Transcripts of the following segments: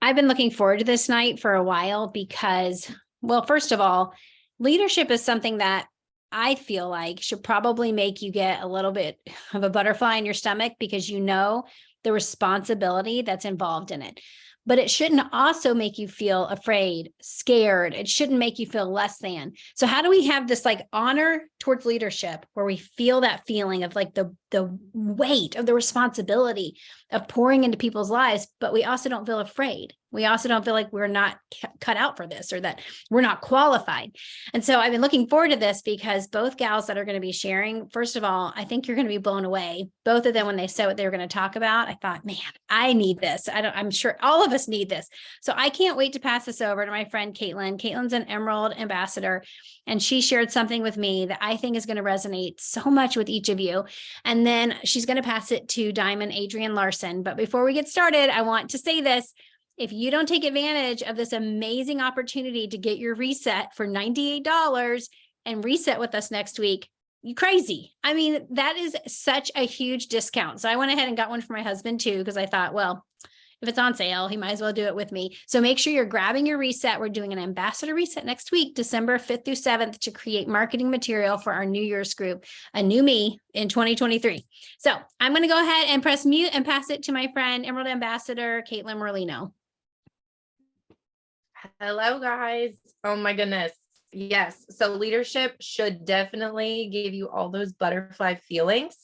I've been looking forward to this night for a while because, well, first of all, leadership is something that I feel like should probably make you get a little bit of a butterfly in your stomach because you know the responsibility that's involved in it. But it shouldn't also make you feel afraid, scared. It shouldn't make you feel less than. So how do we have this like honor towards leadership where we feel that feeling of like the weight of the responsibility of pouring into people's lives, but we also don't feel afraid. We also don't feel like we're not cut out for this or that we're not qualified. And so I've been looking forward to this because both gals that are going to be sharing, first of all, I think you're going to be blown away. Both of them, when they said what they were going to talk about, I thought, man, I need this. I'm sure all of us need this. So I can't wait to pass this over to my friend Katelynn. Katelynn's an Emerald ambassador, and she shared something with me that I think is going to resonate so much with each of you. And then she's going to pass it to Diamond Adrian Larsson. But before we get started, I want to say this. If you don't take advantage of this amazing opportunity to get your reset for $98 and reset with us next week, you crazy. I mean, that is such a huge discount. So I went ahead and got one for my husband too, because I thought, well, if it's on sale, he might as well do it with me. So make sure you're grabbing your reset. We're doing an ambassador reset next week, December 5th through 7th, to create marketing material for our New Year's group, a new me in 2023. So I'm going to go ahead and press mute and pass it to my friend, Emerald Ambassador, Katelynn Morlino. Hello, guys. Oh my goodness. Yes. So leadership should definitely give you all those butterfly feelings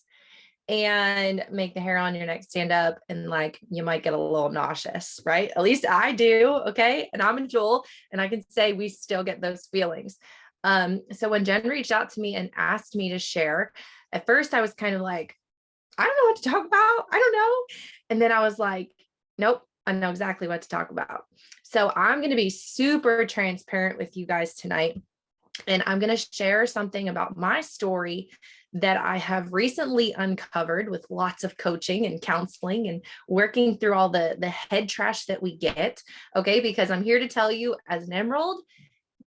and make the hair on your neck stand up, and like you might get a little nauseous, right? At least I do. Okay. And I'm in Joel, and I can say we still get those feelings. So when Jen reached out to me and asked me to share, at first I was kind of like, I don't know what to talk about. I don't know. And then I was like, nope, I know exactly what to talk about. So I'm going to be super transparent with you guys tonight. And I'm going to share something about my story that I have recently uncovered with lots of coaching and counseling and working through all the head trash that we get. Okay. Because I'm here to tell you, as an Emerald,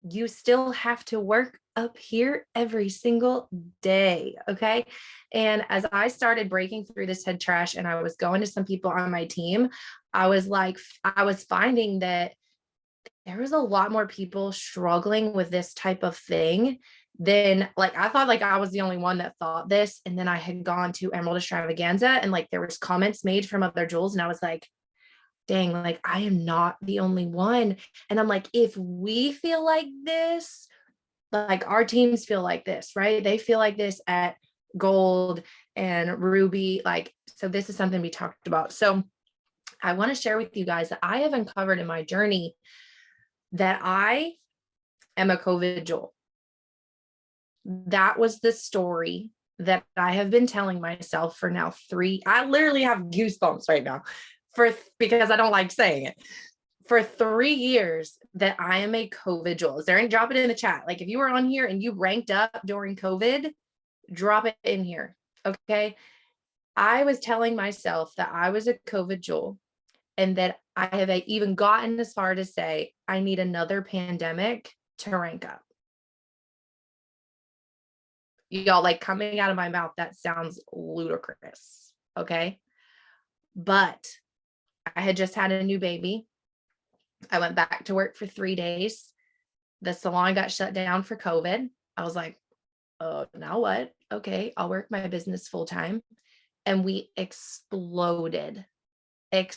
you still have to work up here every single day. Okay. And as I started breaking through this head trash and I was going to some people on my team, I was finding that there was a lot more people struggling with this type of thing than like, I thought like I was the only one that thought this. And then I had gone to Emerald Extravaganza and like there was comments made from other jewels. And I was like, dang, like I am not the only one. And I'm like, if we feel like this, like our teams feel like this, right? They feel like this at Gold and Ruby. Like, so this is something we talked about. So I want to share with you guys that I have uncovered in my journey that I am a COVID jewel. That was the story that I have been telling myself for now I literally have goosebumps right now because I don't like saying it. For 3 years that I am a COVID jewel. Is there any, drop it in the chat. Like if you were on here and you ranked up during COVID, drop it in here. Okay. I was telling myself that I was a COVID jewel and that I have even gotten as far to say, I need another pandemic to rank up. Y'all, like coming out of my mouth, that sounds ludicrous. Okay. But I had just had a new baby. I went back to work for 3 days. The salon got shut down for COVID. I was like, oh, now what? Okay, I'll work my business full time. And we exploded. And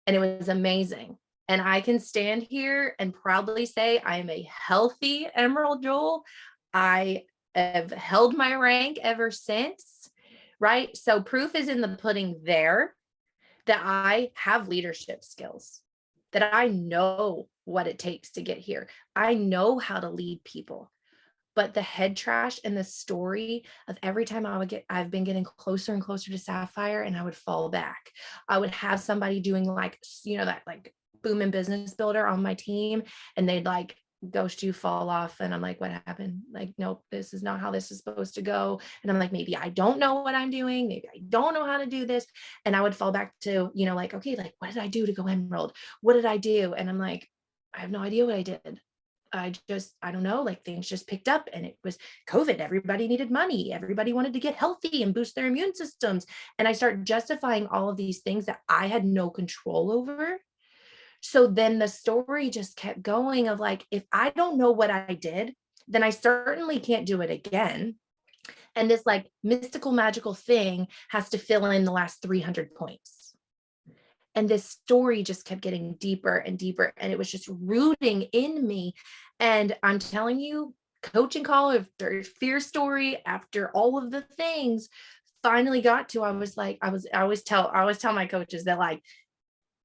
it was amazing. And I can stand here and proudly say I am a healthy Emerald Jewel. I have held my rank ever since, right? So proof is in the pudding there that I have leadership skills, that I know what it takes to get here. I know how to lead people. But the head trash and the story of every time I've been getting closer and closer to Sapphire and I would fall back. I would have somebody doing like, that like boom and business builder on my team and they'd like ghost you, fall off. And I'm like, what happened? Like, nope, this is not how this is supposed to go. And I'm like, maybe I don't know what I'm doing. Maybe I don't know how to do this. And I would fall back to, like, okay, like what did I do to go Emerald? What did I do? And I'm like, I have no idea what I did. I don't know, like things just picked up and it was COVID. Everybody needed money. Everybody wanted to get healthy and boost their immune systems. And I start justifying all of these things that I had no control over. So then the story just kept going of like, if I don't know what I did, then I certainly can't do it again. And this like mystical, magical thing has to fill in the last 300 points. And this story just kept getting deeper and deeper. And it was just rooting in me. And I'm telling you, coaching call after fear story, after all of the things, finally got to, I was like, I always tell my coaches that like,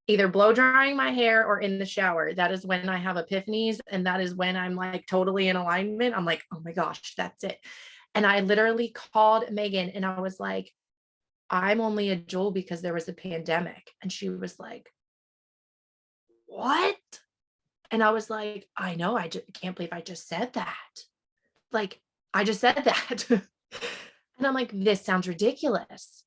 either blow drying my hair or in the shower, that is when I have epiphanies. And that is when I'm like totally in alignment. I'm like, oh my gosh, that's it. And I literally called Megan and I was like, I'm only a Jewel because there was a pandemic. And she was like, what? And I was like, I know, I just can't believe I just said that. Like, I just said that. And I'm like, this sounds ridiculous.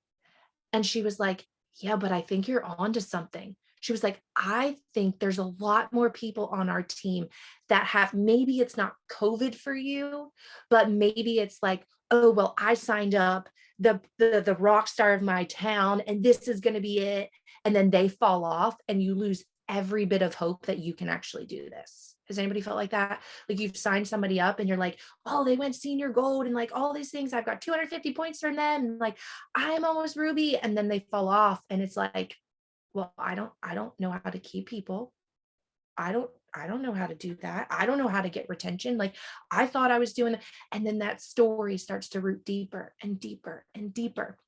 And she was like, yeah, but I think you're on to something. She was like, I think there's a lot more people on our team that have, maybe it's not COVID for you, but maybe it's like, oh, well, I signed up the rock star of my town and this is going to be it. And then they fall off and you lose every bit of hope that you can actually do this. Has anybody felt like that? Like you've signed somebody up and you're like, oh, they went senior gold and like all these things. I've got 250 points from them. And like, I'm almost ruby. And then they fall off. And it's like, well, I don't know how to keep people. I don't know how to do that. I don't know how to get retention. Like I thought I was doing it. And then that story starts to root deeper and deeper and deeper.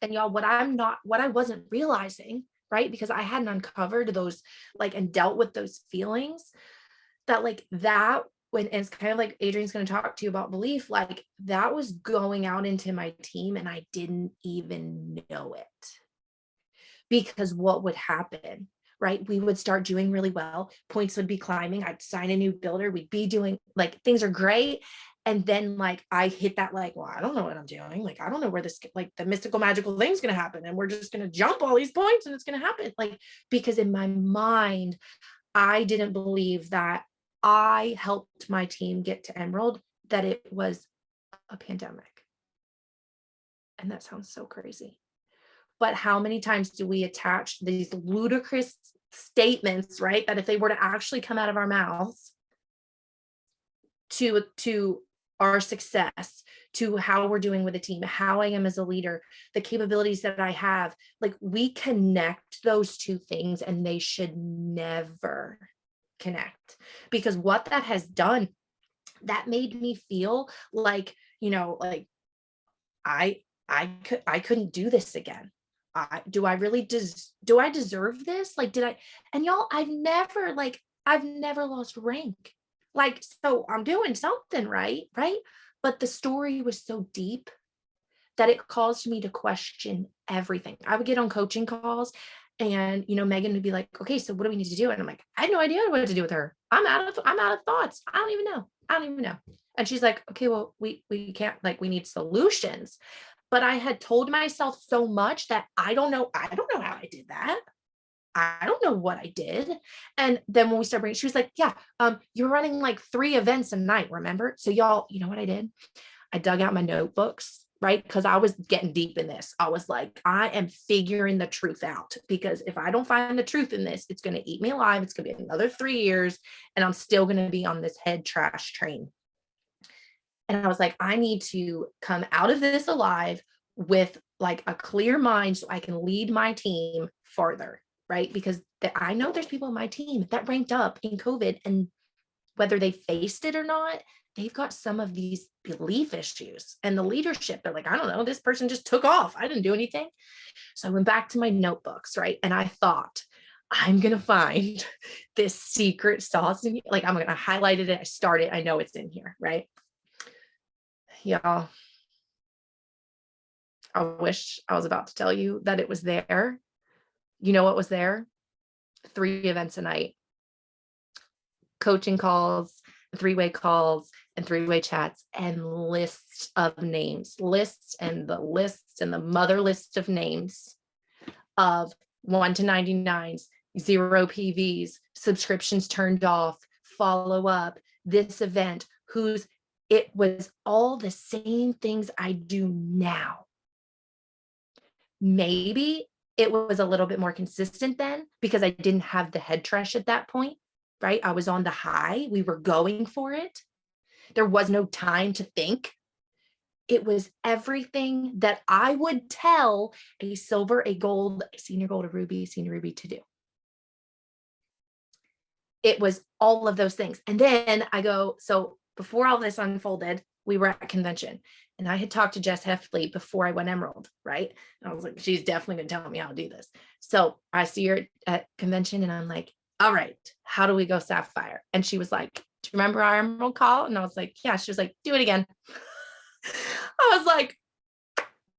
And y'all, what I wasn't realizing, right? Because I hadn't uncovered those like and dealt with those feelings that like that when and it's kind of like Adrian's going to talk to you about belief, like that was going out into my team and I didn't even know it. Because what would happen, right? We would start doing really well. Points would be climbing. I'd sign a new builder. We'd be doing like things are great. And then like I hit that like, well, I don't know what I'm doing. Like, I don't know where this like the mystical magical thing's going to happen. And we're just going to jump all these points and it's going to happen. Like, because in my mind, I didn't believe that I helped my team get to Emerald, that it was a pandemic. And that sounds so crazy. But how many times do we attach these ludicrous statements, right? That if they were to actually come out of our mouths to our success, to how we're doing with a team, how I am as a leader, the capabilities that I have, like we connect those two things and they should never connect. Because what that has done, that made me feel like, you know, like I couldn't do this again. Do I really do I deserve this? Like, did I? And y'all, I've never lost rank. Like, so I'm doing something right, right? But the story was so deep that it caused me to question everything. I would get on coaching calls and, you know, Megan would be like, okay, so what do we need to do? And I'm like, I had no idea what to do with her. I'm out of thoughts. I don't even know. And she's like, okay, well, we can't, like, we need solutions. But I had told myself so much that I don't know how I did that. I don't know what I did. And then when we started bringing, she was like, yeah, you're running like 3 events a night, remember? So y'all, you know what I did? I dug out my notebooks, right? Because I was getting deep in this. I was like, I am figuring the truth out, because if I don't find the truth in this, it's going to eat me alive. It's going to be another 3 years and I'm still going to be on this head trash train. And I was like, I need to come out of this alive with like a clear mind so I can lead my team farther, right? Because I know there's people in my team that ranked up in COVID, and whether they faced it or not, they've got some of these belief issues and the leadership. They're like, I don't know, this person just took off. I didn't do anything. So I went back to my notebooks, right? And I thought, I'm going to find this secret sauce. And like, I'm going to highlight it. I start it. I know it's in here, right? Y'all, I wish I was about to tell you that it was there. You know what was there? 3 events a night, coaching calls, 3-way calls, and 3-way chats, and lists of names, lists and the mother list of names of 1 to 99s, 0 PVs, subscriptions turned off, follow up, this event it was all the same things I do now. Maybe it was a little bit more consistent then because I didn't have the head trash at that point, right? I was on the high. We were going for it. There was no time to think. It was everything that I would tell a silver, a gold, a senior gold, a ruby, senior ruby to do. It was all of those things. And then I go, so before all this unfolded, we were at convention and I had talked to Jess Heffley before I went Emerald, right? And I was like, she's definitely going to tell me how to do this. So I see her at convention and I'm like, all right, how do we go Sapphire? And she was like, do you remember our Emerald call? And I was like, yeah. She was like, do it again. I was like,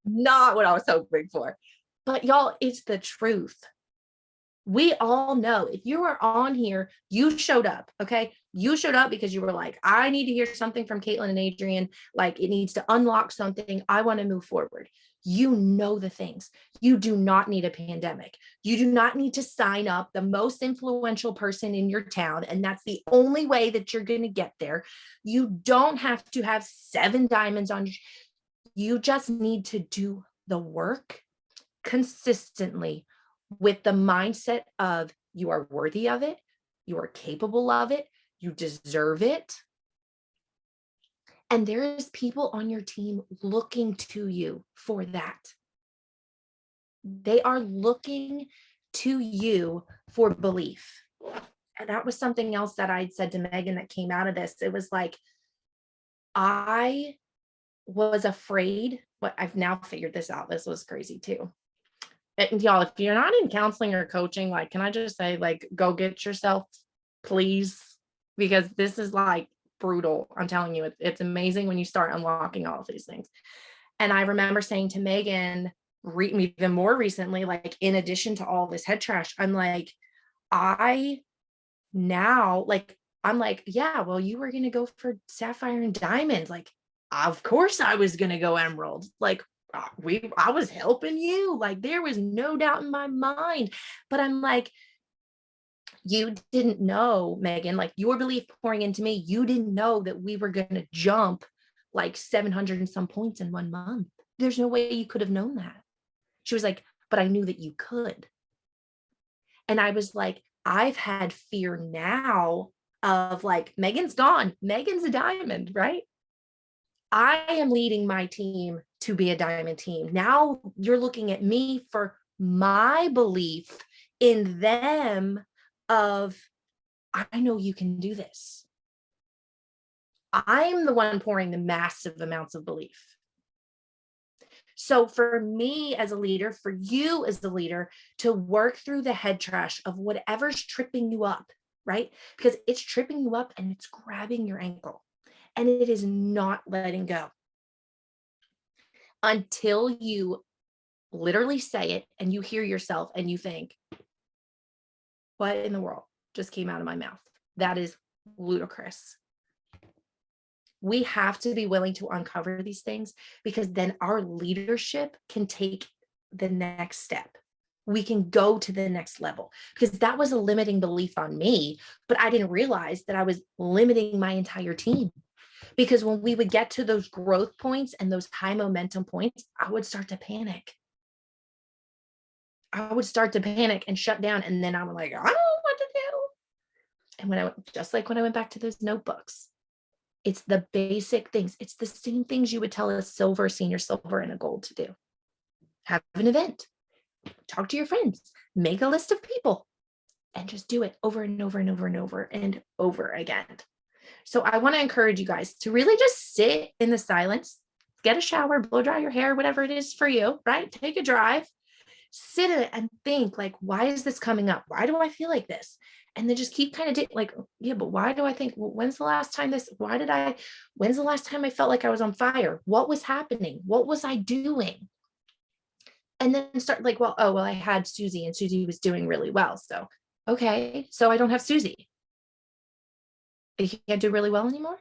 not what I was hoping for. But y'all, it's the truth. We all know if you were on here, you showed up. Okay. You showed up because you were like, I need to hear something from Katelynn and Adrian. Like it needs to unlock something. I want to move forward. You know the things. You do not need a pandemic. You do not need to sign up the most influential person in your town. And that's the only way that you're going to get there. You don't have to have 7 diamonds on. You just need to do the work consistently with the mindset of you are worthy of it, you are capable of it, you deserve it. And there is people on your team looking to you for that. They are looking to you for belief. And that was something else that I'd said to Megan that came out of this. It was like, I was afraid, but I've now figured this out. This was crazy too. And y'all, if you're not in counseling or coaching, like, can I just say, like, go get yourself, please, because this is like brutal. I'm telling you, it's amazing when you start unlocking all of these things. And I remember saying to Megan, even more recently, like, in addition to all this head trash, I'm like, I'm like, yeah, well, you were going to go for Sapphire and Diamond. Like, of course I was going to go Emerald. Like, I was helping you. Like, there was no doubt in my mind. But I'm like, you didn't know, Megan, like your belief pouring into me, you didn't know that we were going to jump like 700 and some points in 1 month. There's no way you could have known that. She was like, but I knew that you could. And I was like, I've had fear now of like, Megan's gone. Megan's a diamond, right? I am leading my team to be a diamond team. Now you're looking at me for my belief in them of, I know you can do this. I'm the one pouring the massive amounts of belief. So for me as a leader, for you as the leader, to work through the head trash of whatever's tripping you up, right? Because it's tripping you up and it's grabbing your ankle and it is not letting go until you literally say it and you hear yourself and you think, what in the world just came out of my mouth? That is ludicrous. We have to be willing to uncover these things because then our leadership can take the next step. We can go to the next level because that was a limiting belief on me, but I didn't realize that I was limiting my entire team. Because when we would get to those growth points and those high momentum points, I would start to panic. I would start to panic and shut down. And then I'm like, I don't know what to do. And just like when I went back to those notebooks, it's the basic things. It's the same things you would tell a silver, senior silver, and a gold to do. Have an event, talk to your friends, make a list of people, and just do it over and over and over and over and over again. So I want to encourage you guys to really just sit in the silence, get a shower, blow dry your hair, whatever it is for you, right? Take a drive, sit in it and think like, why is this coming up? Why do I feel like this? And then just keep kind of like, yeah, but why do I think, well, when's the last time I felt like I was on fire? What was happening? What was I doing? And then start like, I had Susie and Susie was doing really well. So, okay, so I don't have Susie. You can't do really well anymore.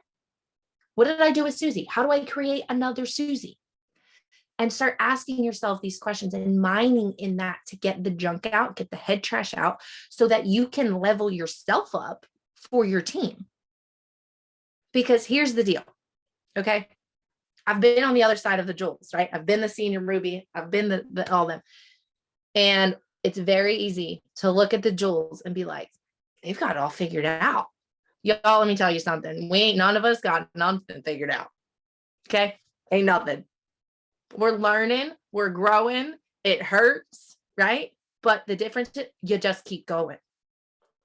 What did I do with Susie? How do I create another Susie? And start asking yourself these questions and mining in that to get the junk out, get the head trash out so that you can level yourself up for your team. Because here's the deal. Okay. I've been on the other side of the Jules, right? I've been the senior Ruby. I've been the all them. And it's very easy to look at the Jules and be like, they've got it all figured out. Y'all, let me tell you something. None of us got nothing figured out. Okay. Ain't nothing. We're learning, we're growing. It hurts, right? But the difference is you just keep going.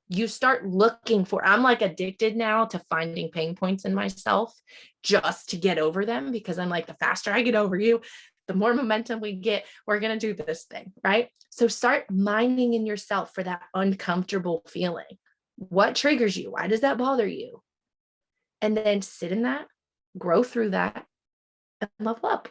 You start looking for, I'm like addicted now to finding pain points in myself just to get over them, because I'm like, the faster I get over you, the more momentum we get, we're going to do this thing, right? So start mining in yourself for that uncomfortable feeling. What triggers you? Why does that bother you? And then sit in that, grow through that, and level up.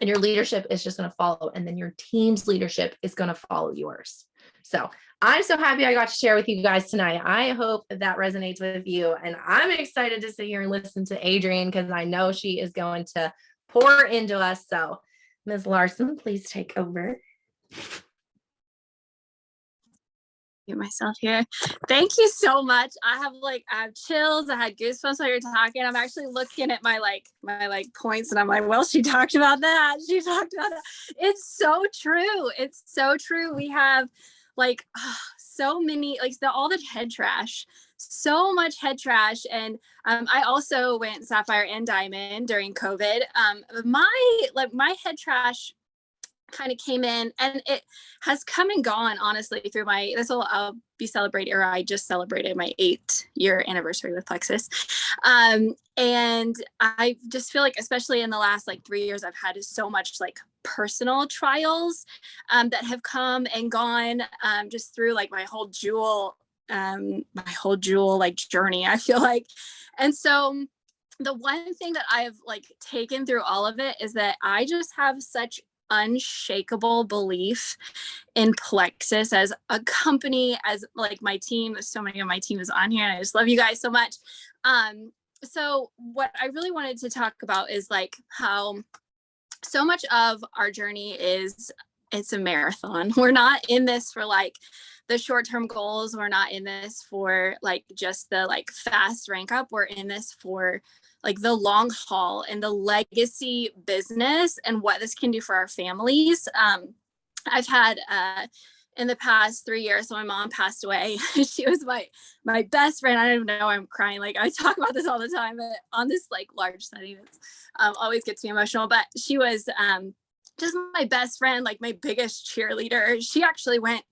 And your leadership is just going to follow. And then your team's leadership is going to follow yours. So I'm so happy I got to share with you guys tonight. I hope that resonates with you. And I'm excited to sit here and listen to Adrian, because I know she is going to pour into us. So Ms. Larsson, please take over. Get myself here. Thank you so much. I have chills. I had goosebumps while you're talking. I'm actually looking at my points, and I'm like, well, she talked about that. She talked about that. It's so true. It's so true. We have so many, all the head trash, so much head trash. And I also went Sapphire and Diamond during COVID. My head trash kind of came in, and it has come and gone, honestly, through I'll be celebrating, or I just celebrated my 8-year anniversary with Plexus. And I just feel like, especially in the last 3 years, I've had so much personal trials that have come and gone just through my whole jewel journey, I feel like. And so the one thing that I've taken through all of it is that I just have such unshakable belief in Plexus as a company, as my team. So many of my team is on here, and I just love you guys so much. So what I really wanted to talk about is how so much of our journey it's a marathon. We're not in this for the short-term goals. We're not in this for just the fast rank up. We're in this for the long haul and the legacy business and what this can do for our families. I've had in the past 3 years, so my mom passed away. She was my best friend. I don't even know why I'm crying. I talk about this all the time, but on this large setting, it's always gets me emotional. But she was just my best friend, my biggest cheerleader. She actually went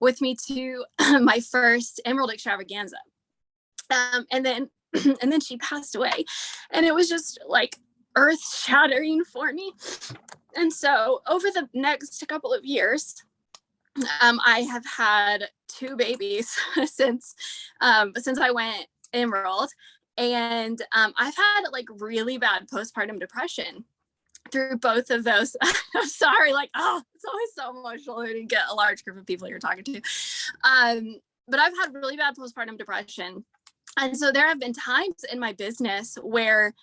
with me to my first Emerald Extravaganza. And then she passed away, and it was just earth shattering for me. And so over the next couple of years, I have had 2 babies since I went Emerald. And I've had really bad postpartum depression through both of those. I'm sorry, it's always so emotional when you get a large group of people you're talking to. But I've had really bad postpartum depression. And so there have been times in my business where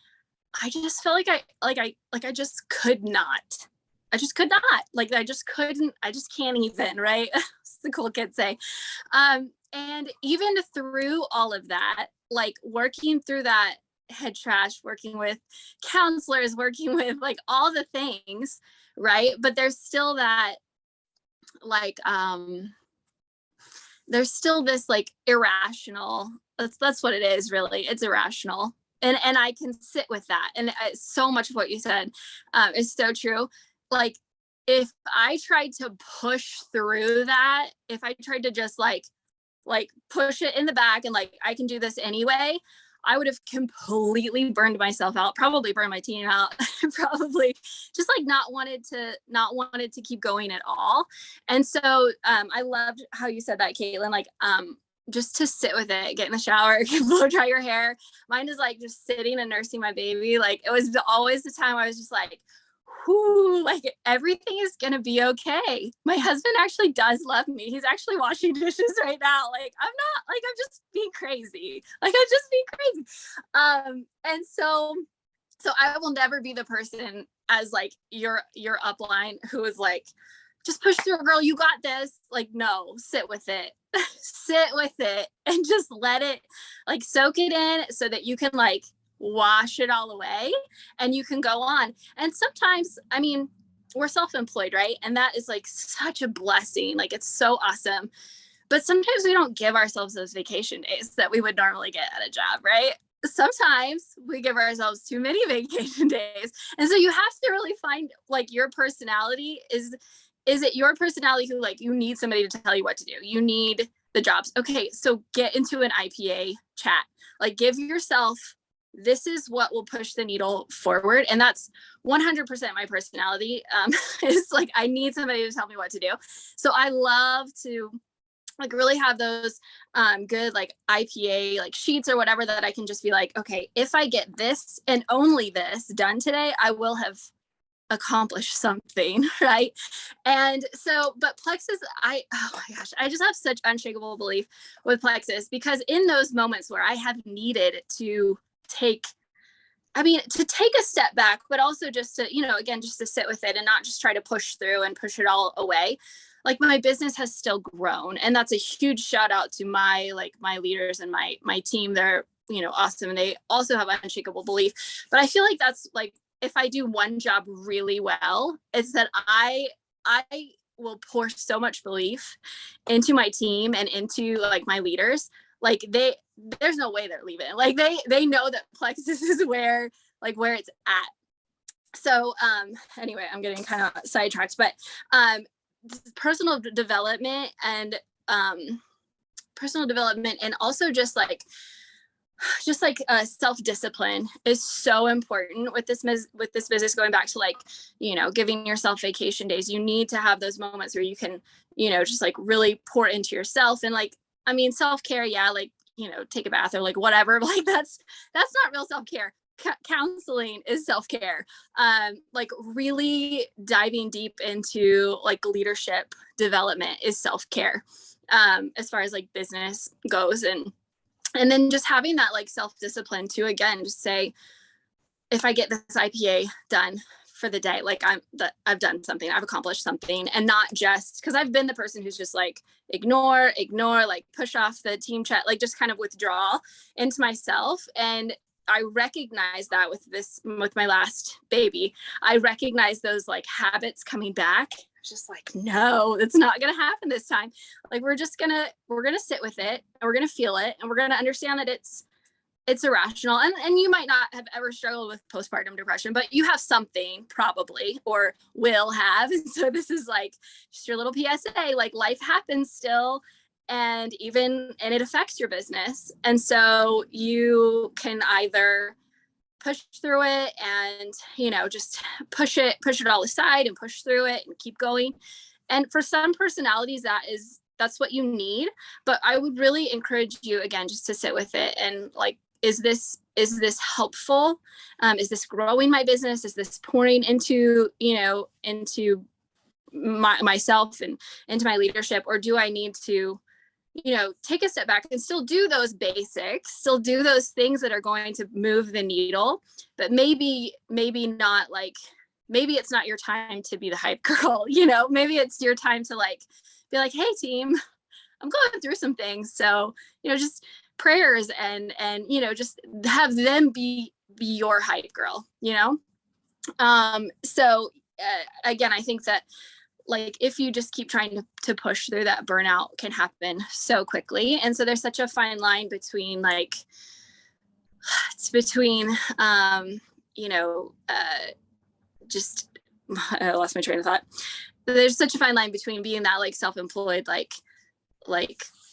I just feel I just could not. I just could not. I just couldn't. I just can't even, right? As the cool kids say. And even through all of that, working through that head trash, working with counselors, working with all the things, right? But there's still that there's still this irrational, that's what it is, really. It's irrational. And I can sit with that. And so much of what you said is so true. If I tried to push through that, if I tried to just push it in the back and I can do this anyway, I would have completely burned myself out, probably burned my team out, probably just not wanted to keep going at all. And so I loved how you said that, Katelynn, just to sit with it, get in the shower, blow dry your hair. Mine is just sitting and nursing my baby. It was always the time I was just whoo, everything is gonna be okay. My husband actually does love me. He's actually washing dishes right now. I'm just being crazy. I'm just being crazy. And so I will never be the person as your upline who is just push through, girl, you got this. No, sit with it. sit with it and just let it like soak it in so that you can like wash it all away and you can go on. And sometimes, I mean, we're self-employed, right? And that is like such a blessing. Like it's so awesome. But sometimes we don't give ourselves those vacation days that we would normally get at a job, right? Sometimes we give ourselves too many vacation days. And so you have to really find like your personality is it your personality who like you need somebody to tell you what to do? You need the jobs. Okay, so get into an IPA chat. Like give yourself this is what will push the needle forward. And that's 100% my personality. It's like I need somebody to tell me what to do. So I love to like really have those good like IPA like sheets or whatever that I can just be like, okay, if I get this and only this done today, I will have accomplished something, right? And so, but Plexus, oh my gosh, I just have such unshakable belief with Plexus because in those moments where I have needed to take a step back, but also just to, again, just to sit with it and not just try to push through and push it all away. Like my business has still grown. And that's a huge shout out to my leaders and my team. They're, awesome. And they also have unshakable belief. But I feel like that's like, if I do one job really well, it's that I will pour so much belief into my team and into like my leaders. Like there's no way they're leaving. Like they know that Plexus is where it's at. So anyway, I'm getting kind of sidetracked, but personal development and also just like self-discipline is so important with this business, going back to like, giving yourself vacation days. You need to have those moments where you can, just like really pour into yourself and like, I mean, self-care. Yeah. Like, take a bath or like whatever, like that's not real self-care. Counseling is self-care. Like really diving deep into like leadership development is self-care. As far as like business goes and then just having that like self-discipline to, again, just say, if I get this IPA done for the day, like I've done something, I've accomplished something, and not just because I've been the person who's just like ignore, like push off the team chat, like just kind of withdraw into myself. And I recognize that with my last baby, I recognize those like habits coming back. Just like, no, it's not going to happen this time. Like, we're going to sit with it and we're going to feel it. And we're going to understand that it's irrational. And you might not have ever struggled with postpartum depression, but you have something probably, or will have. And so this is like just your little PSA, like life happens still. And it affects your business. And so you can either push through it and, just push it all aside and push through it and keep going. And for some personalities, that's what you need. But I would really encourage you, again, just to sit with it and like, is this helpful? Is this growing my business? Is this pouring into myself and into my leadership? Or do I need to, take a step back and still do those basics, still do those things that are going to move the needle, but maybe not like, maybe it's not your time to be the hype girl, maybe it's your time to like, be like, hey team, I'm going through some things. So, just prayers and, just have them be your hype girl, So again, I think that like if you just keep trying to push through, that burnout can happen so quickly. And so there's such a fine line between like, just, I lost my train of thought. There's such a fine line between being that like self-employed, like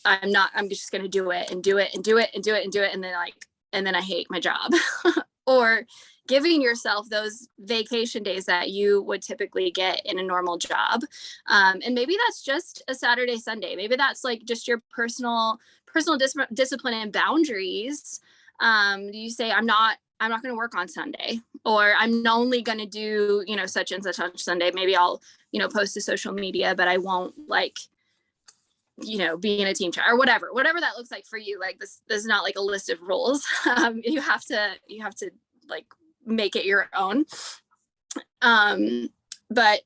I'm just going to do it and do it and do it and do it and do it. And then I hate my job or giving yourself those vacation days that you would typically get in a normal job. And maybe that's just a Saturday, Sunday. Maybe that's like just your personal discipline and boundaries. You say, I'm not going to work on Sunday, or I'm only going to do, such and such on Sunday. Maybe I'll, post to social media, but I won't like, be in a team chat or whatever that looks like for you. Like this is not like a list of rules. You have to like make it your own. But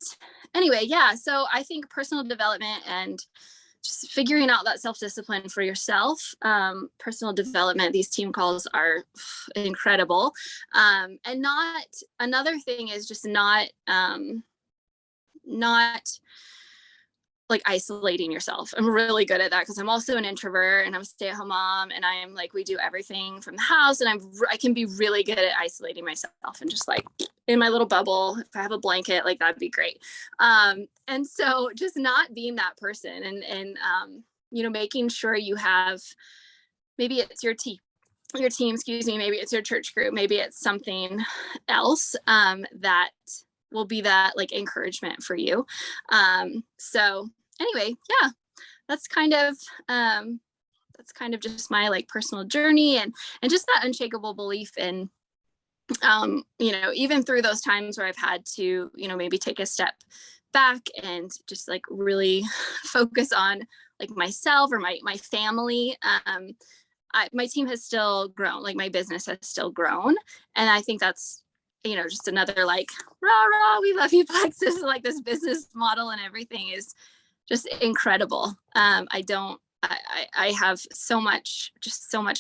anyway, yeah. So I think personal development and just figuring out that self-discipline for yourself, personal development. These team calls are incredible. And not, another thing is just not like isolating yourself. I'm really good at that because I'm also an introvert and I'm a stay-at-home mom, and I am like, we do everything from the house, and I can be really good at isolating myself and just like in my little bubble. If I have a blanket, like that'd be great. And so just not being that person, and you know, making sure you have, maybe it's your team, excuse me, maybe it's your church group, maybe it's something else that will be that like encouragement for you. So anyway, yeah, that's kind of just my like personal journey, and just that unshakable belief in, you know, even through those times where I've had to, you know, maybe take a step back and just like really focus on like myself or my family. My team has still grown, like my business has still grown. And I think that's, you know, just another like, rah, rah, we love you, Plexus. Like this business model and everything is just incredible. I have so much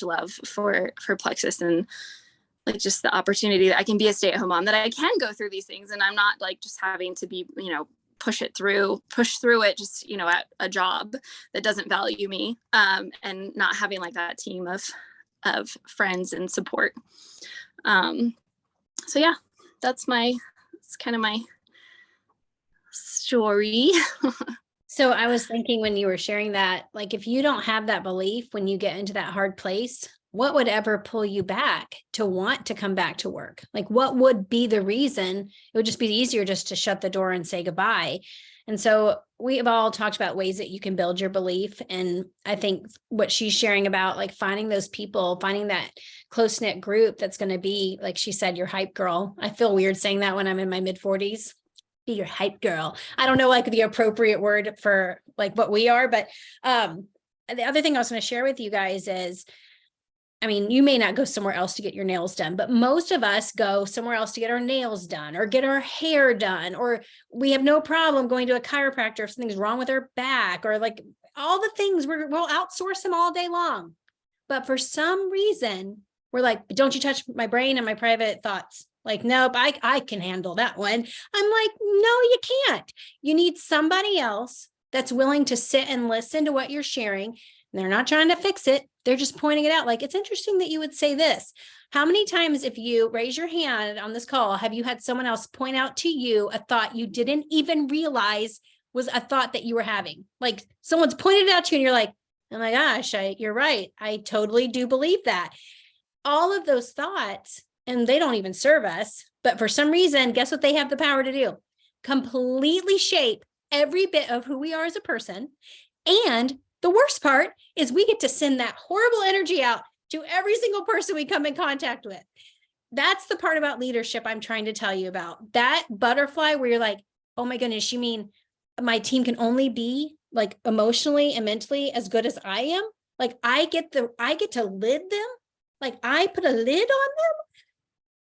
love for Plexus, and like just the opportunity that I can be a stay-at-home mom, that I can go through these things and I'm not like just having to be, you know, push through it just, you know, at a job that doesn't value me, and not having like that team of friends and support. So yeah, it's kind of my story. So I was thinking when you were sharing that, like, if you don't have that belief when you get into that hard place, what would ever pull you back to want to come back to work? Like, what would be the reason? It would just be easier just to shut the door and say goodbye. And so we have all talked about ways that you can build your belief. And I think what she's sharing about, like finding those people, finding that close-knit group that's going to be, like she said, your hype girl. I feel weird saying that when I'm in my mid-40s. Be your hype girl. I don't know like the appropriate word for like what we are, but the other thing I was going to share with you guys is, I mean, you may not go somewhere else to get your nails done, but most of us go somewhere else to get our nails done or get our hair done, or we have no problem going to a chiropractor if something's wrong with our back, or like all the things we'll outsource them all day long. But for some reason, we're like, don't you touch my brain and my private thoughts. Like, nope, I can handle that one. I'm like, no, you can't. You need somebody else that's willing to sit and listen to what you're sharing. They're not trying to fix it. They're just pointing it out. Like, it's interesting that you would say this. How many times, if you raise your hand on this call, have you had someone else point out to you a thought you didn't even realize was a thought that you were having? Like someone's pointed it out to you and you're like, oh my gosh, you're right. I totally do believe that. All of those thoughts, and they don't even serve us, but for some reason, guess what they have the power to do? Completely shape every bit of who we are as a person. And the worst part is we get to send that horrible energy out to every single person we come in contact with. That's the part about leadership I'm trying to tell you about. That butterfly where you're like, oh my goodness, you mean my team can only be like emotionally and mentally as good as I am? Like I get to lid them. Like I put a lid on them.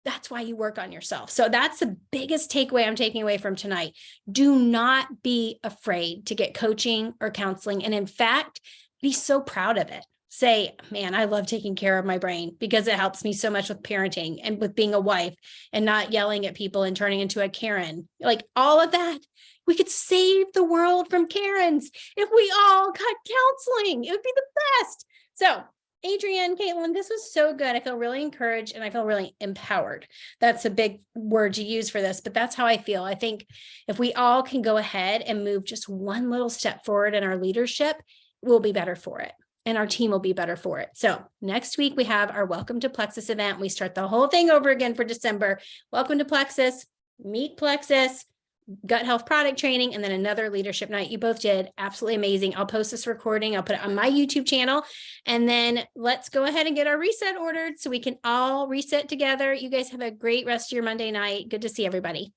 That's why you work on yourself. So that's the biggest takeaway I'm taking away from tonight. Do not be afraid to get coaching or counseling. And in fact, be so proud of it. Say, man, I love taking care of my brain because it helps me so much with parenting and with being a wife and not yelling at people and turning into a Karen. Like all of that, we could save the world from Karens if we all got counseling. It would be the best. So Adrian, Katelynn, this was so good. I feel really encouraged and I feel really empowered. That's a big word to use for this, but that's how I feel. I think if we all can go ahead and move just one little step forward in our leadership, we'll be better for it. And our team will be better for it. So next week we have our Welcome to Plexus event. We start the whole thing over again for December. Welcome to Plexus, meet Plexus, gut health product training, and then another leadership night. You both did absolutely amazing. I'll post this recording. I'll put it on my YouTube channel, and then let's go ahead and get our reset ordered so we can all reset together. You guys have a great rest of your Monday night. Good to see everybody.